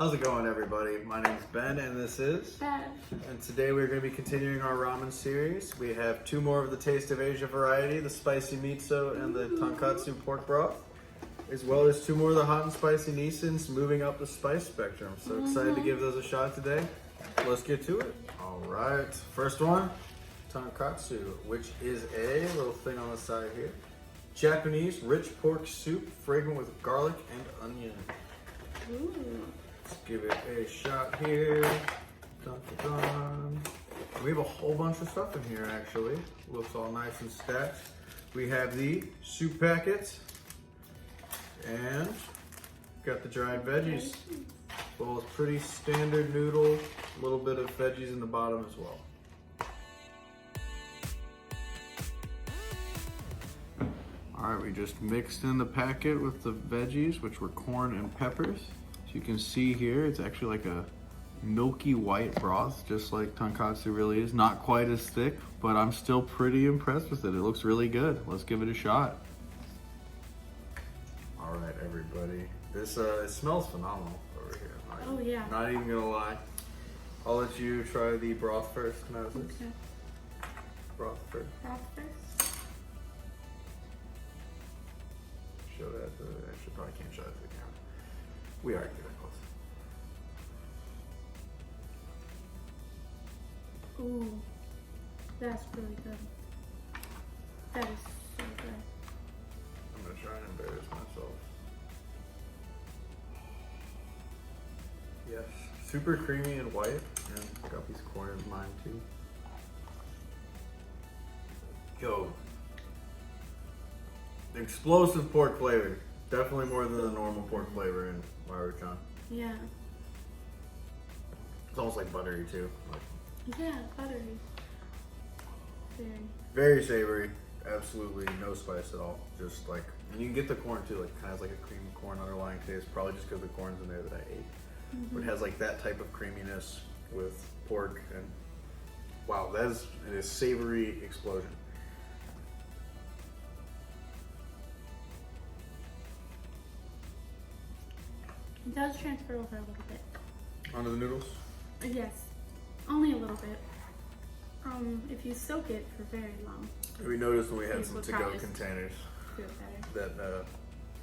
How's it going, everybody? My name is Ben and this is Bev. And today we're going to be continuing our ramen series. We have two more of the Taste of Asia variety, the spicy miso and the Tonkotsu pork broth, as well as two more of the hot and spicy Nissins, moving up the spice spectrum. So excited to give those a shot today. Let's get to it. All right, first one, Tonkotsu, which is a little thing on the side here. Japanese rich pork soup, fragrant with garlic and onion. Ooh. Let's give it a shot here. Dun, dun, dun. We have a whole bunch of stuff in here, actually. Looks all nice and stacked. We have the soup packets and got the dried veggies. Well, it's pretty standard noodle, a little bit of veggies in the bottom as well. All right, we just mixed in the packet with the veggies, which were corn and peppers. As you can see here, it's actually like a milky white broth, just like Tonkotsu really is. Not quite as thick, but I'm still pretty impressed with it. It looks really good. Let's give it a shot. All right, everybody. This it smells phenomenal over here. Not even gonna lie. I'll let you try the broth first, Moses. Okay. Broth first. Broth first. Show that to I should probably can't show that to the camera. We are getting close. Ooh, that's really good. That is so good. I'm gonna try and embarrass myself. Yes, super creamy and white, and got these corners in mine too. Yo, explosive pork flavor. Definitely more than the normal pork flavor in Maruchan. Yeah. It's almost like buttery too. Like, Yeah, buttery. very savory. Absolutely no spice at all. Just like, and you can get the corn too. Like, kind of has like a creamy corn underlying taste. Probably just because the corn's in there that I ate. But it has like that type of creaminess with pork, and wow, that is a savory explosion. It does transfer over a little bit. Onto the noodles? Yes, only a little bit. If you soak it for very long. We noticed when we had These some will to-go probably containers do it better. that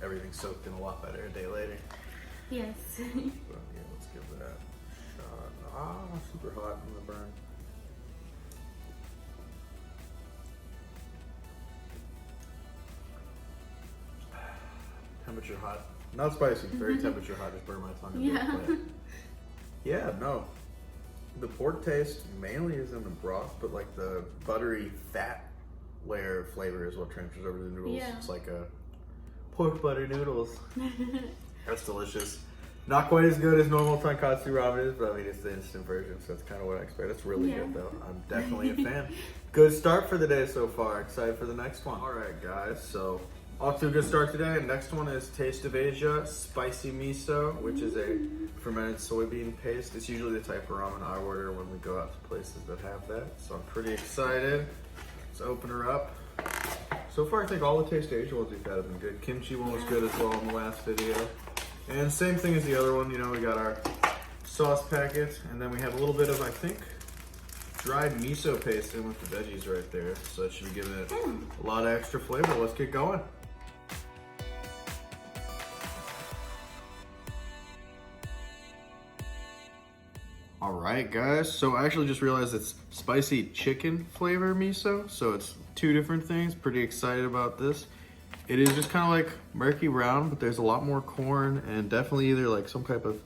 everything soaked in a lot better a day later. Yes. So yeah, let's give that a shot. Ah, super hot in the burn. Temperature hot. Not spicy, very temperature hot. Just burned my tongue a bit. But yeah, no. The pork taste mainly is in the broth, but like the buttery fat layer of flavor is what transfers over to the noodles. Yeah. It's like a pork butter noodles. That's delicious. Not quite as good as normal Tonkotsu ramen is, but I mean, it's the instant version, so that's kind of what I expect. It's really good though. I'm definitely a fan. Good start for the day so far. Excited for the next one. All right, guys, so off to a good start today. Next one is Taste of Asia Spicy Miso, which is a fermented soybean paste. It's usually the type of ramen I order when we go out to places that have that, so I'm pretty excited. Let's open her up. So far, I think all the Taste of Asia ones we've had have been good. Kimchi one was good as well in the last video. And same thing as the other one, you know, we got our sauce packet, and then we have a little bit of, I think, dried miso paste in with the veggies right there. So that should be giving it a lot of extra flavor. Let's get going. All right, guys. So I actually just realized it's spicy chicken flavor miso. So it's two different things. Pretty excited about this. It is just kind of like murky brown, but there's a lot more corn and definitely either like some type of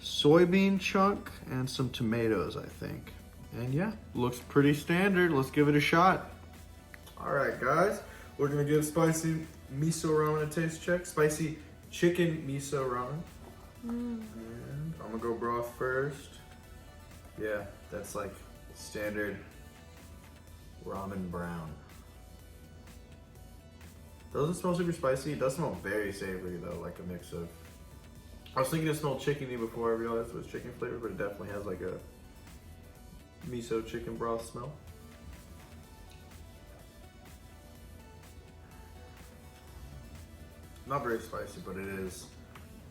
soybean chunk and some tomatoes, I think. And yeah, looks pretty standard. Let's give it a shot. All right, guys. We're gonna give spicy miso ramen a taste check. Spicy chicken miso ramen. And I'm gonna go broth first. Yeah, that's like standard ramen brown. Doesn't smell super spicy. It does smell very savory though, like a mix of. I was thinking it smelled chickeny before I realized it was chicken flavor, but it definitely has like a miso chicken broth smell. Not very spicy, but it is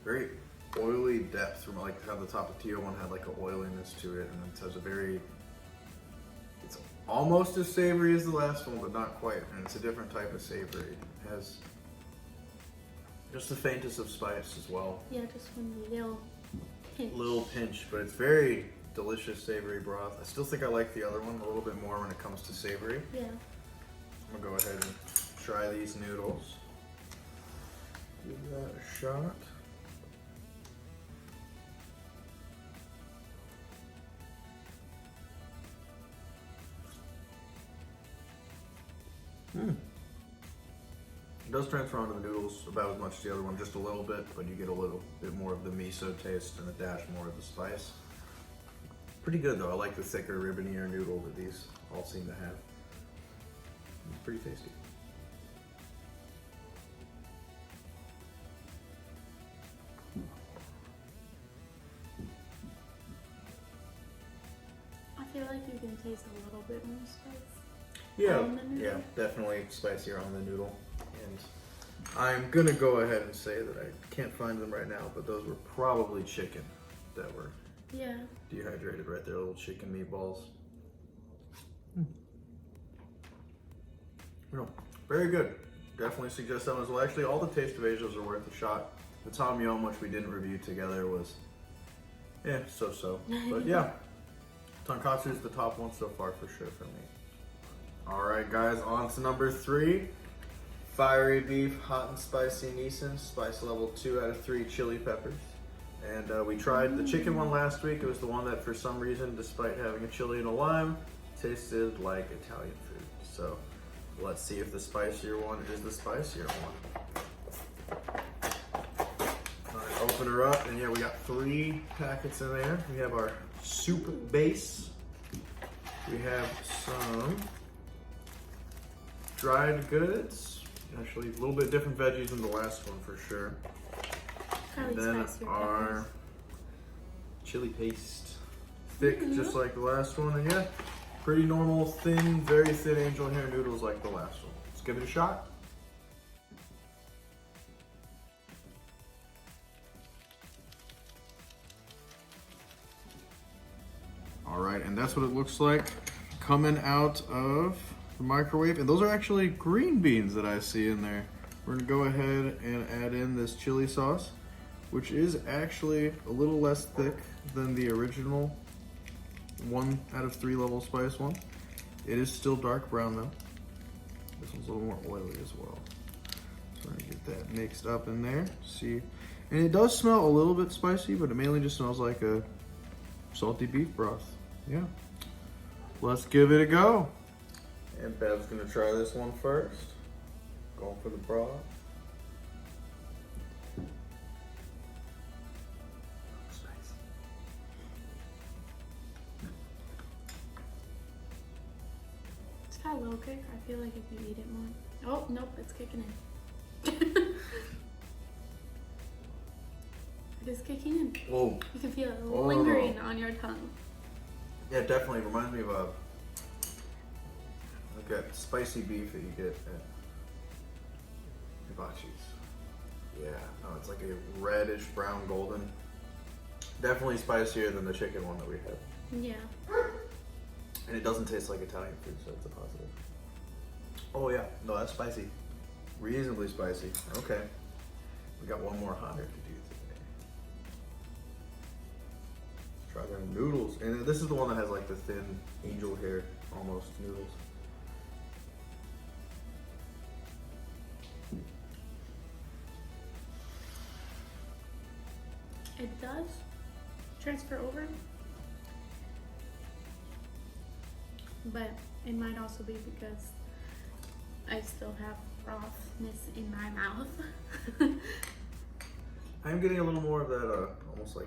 very oily, depth from like how the Tapatio one had like an oiliness to it, and it has a very, it's almost as savory as the last one, but not quite, and it's a different type of savory. It has just the faintest of spice as well. Yeah, just one little pinch. Little pinch, but it's very delicious savory broth. I still think I like the other one a little bit more when it comes to savory. Yeah. I'm gonna go ahead and try these noodles. Give that a shot. It does transfer onto the noodles about as much as the other one, just a little bit, but you get a little bit more of the miso taste and a dash more of the spice. Pretty good though. I like the thicker, ribbonier noodle that these all seem to have. Pretty tasty. I feel like you can taste a little bit more spice. Yeah, on the noodle. yeah, definitely spicier on the noodle. And I'm gonna go ahead and say that I can't find them right now, but those were probably chicken that were dehydrated right there, little chicken meatballs. No, very good. Definitely suggest that one as well. Actually, all the Taste of Asias are worth a shot. The Tom Yum, which we didn't review together, was, so-so. But yeah, Tonkotsu is the top one so far for sure for me. All right, guys, on to number 3. Fiery beef, hot and spicy Nissin, spice level 2 out of 3 chili peppers. And we tried the chicken one last week. It was the one that for some reason, despite having a chili and a lime, tasted like Italian food. So let's see if the spicier one is the spicier one. All right, open her up, and yeah, we got 3 packets in there. We have our soup base. We have some dried goods. Actually, a little bit different veggies than the last one for sure. And then our chili paste. Thick, just like the last one. And yeah, pretty normal, thin, very thin angel hair noodles like the last one. Let's give it a shot. All right, and that's what it looks like coming out of the microwave. And those are actually green beans that I see in there. We're gonna go ahead and add in this chili sauce, which is actually a little less thick than the original 1 out of 3 level spice one. It is still dark brown though. This one's a little more oily as well. So I'm gonna get that mixed up in there. See, and it does smell a little bit spicy, but it mainly just smells like a salty beef broth. Yeah. Let's give it a go. And Bev's gonna try this one first. Going for the broth. It's got a little kick. I feel like if you eat it more. Oh, nope, it's kicking in. It is kicking in. Whoa. You can feel it lingering on your tongue. Yeah, it definitely reminds me of like that spicy beef that you get at Hibachi's. Yeah, no, it's like a reddish brown golden. Definitely spicier than the chicken one that we had. Yeah. And it doesn't taste like Italian food, so it's a positive. Oh yeah, no, that's spicy. Reasonably spicy. Okay. We got one more hotter to do today. Let's try their noodles. And this is the one that has like the thin angel hair almost noodles. It does transfer over, but it might also be because I still have frothness in my mouth. I'm getting a little more of that almost like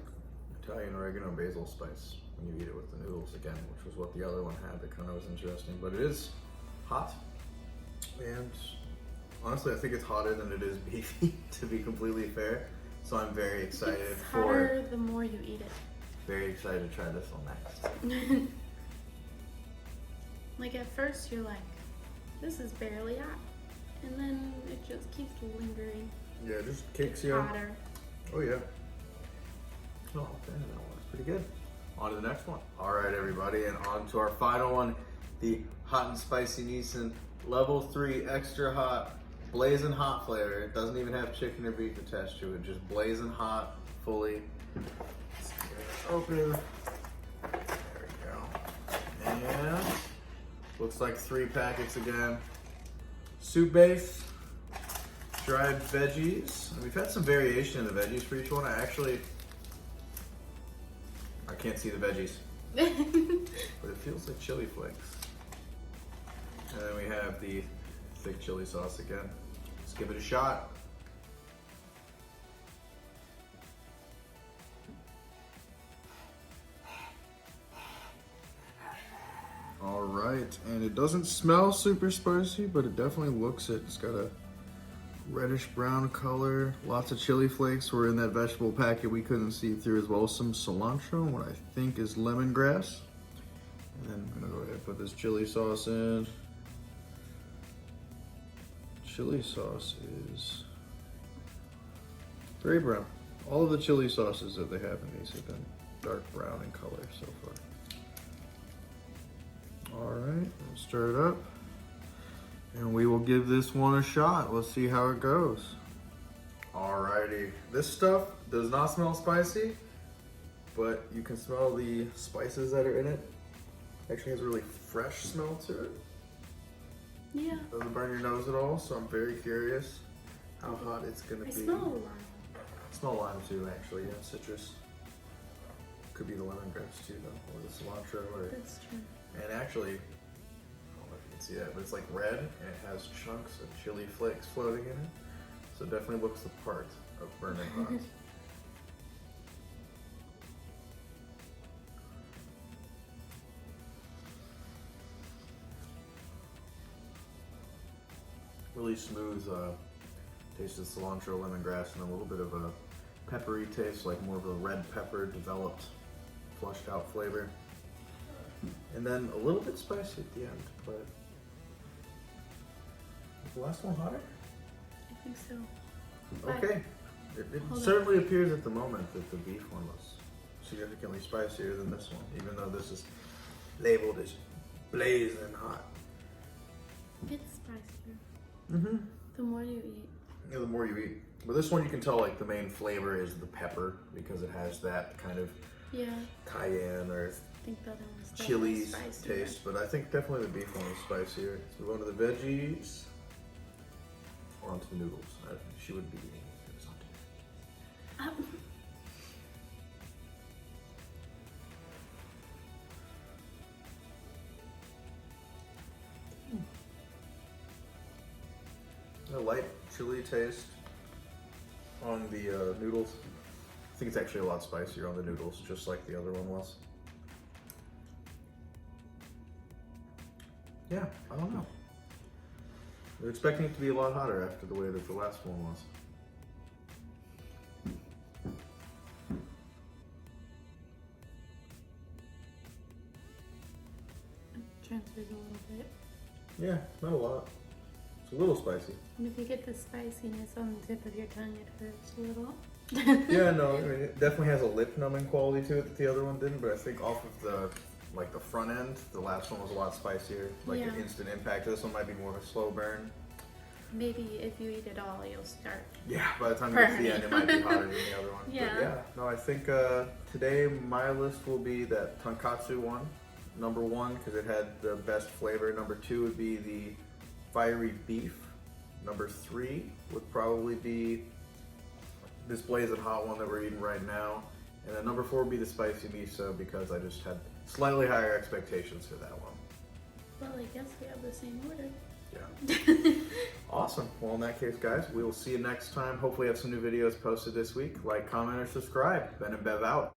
Italian oregano basil spice when you eat it with the noodles again, which was what the other one had. That kind of was interesting, but it is hot, and honestly I think it's hotter than it is beefy, to be completely fair. So I'm very excited it's hotter the more you eat it. Very excited to try this one next. Like at first you're like, this is barely hot. And then it just keeps lingering. Yeah, it just kicks you. Hotter. Oh yeah. Oh, okay, that one's pretty good. On to the next one. All right, everybody, and on to our final one, the Hot and Spicy Nissin Level 3 Extra Hot Blazing Hot flavor. It doesn't even have chicken or beef attached to it, just blazing hot, fully. Let's get it open. There we go. And looks like 3 packets again. Soup base, dried veggies. And we've had some variation in the veggies for each one. I can't see the veggies, but it feels like chili flakes. And then we have the thick chili sauce again. Let's give it a shot. All right, and it doesn't smell super spicy, but it definitely looks it. It's got a reddish brown color, lots of chili flakes were in that vegetable packet we couldn't see through, as well as some cilantro and what I think is lemongrass. And then I'm gonna go ahead and put this chili sauce in. Chili sauce is very brown. All of the chili sauces that they have in these have been dark brown in color so far. All right, we'll stir it up. And we will give this one a shot. Let's see how it goes. Alrighty, this stuff does not smell spicy, but you can smell the spices that are in it. Actually has a really fresh smell to it. Yeah. Doesn't burn your nose at all, so I'm very curious how hot it's gonna be. I smell a lime. I smell lime too, actually, yeah, citrus. Could be the lemongrass too though, or the cilantro, or... That's true. And actually, I don't know if you can see that, but it's like red and it has chunks of chili flakes floating in it. So it definitely looks the part of burning hot. Really smooth taste of cilantro, lemongrass, and a little bit of a peppery taste, like more of a red pepper developed, flushed out flavor. And then a little bit spicy at the end, but is the last one hotter? I think so. Okay. It certainly appears at the moment that the beef one was significantly spicier than this one, even though this is labeled as blazing hot. It's spicier. Mm-hmm. The more you eat. Yeah, the more you eat. But this one you can tell like the main flavor is the pepper because it has that kind of cayenne or I think the other one's chili taste, but I think definitely the beef one is spicier. So we go on to the veggies, or onto the noodles. She would be eating it. A light chili taste on the noodles. I think it's actually a lot spicier on the noodles, just like the other one was. Yeah, I don't know. They're expecting it to be a lot hotter after the way that the last one was. Transfers a little bit. Yeah, not a lot. It's a little spicy. And if you get the spiciness on the tip of your tongue, it hurts a little. Yeah, no, I mean, it definitely has a lip numbing quality to it that the other one didn't, but I think off of the front end, the last one was a lot spicier, like an instant impact. This one might be more of a slow burn. Maybe if you eat it all, you'll start. Yeah, by the time you get to the end, it might be hotter than the other one. Yeah. But yeah, no, I think today my list will be that Tonkotsu one, number 1, because it had the best flavor. Number 2 would be the fiery beef. Number 3 would probably be this blazing hot one that we're eating right now. And then number 4 would be the spicy miso because I just had slightly higher expectations for that one. Well, I guess we have the same order. Yeah. Awesome. Well, in that case, guys, we will see you next time. Hopefully have some new videos posted this week. Like, comment, or subscribe. Ben and Bev out.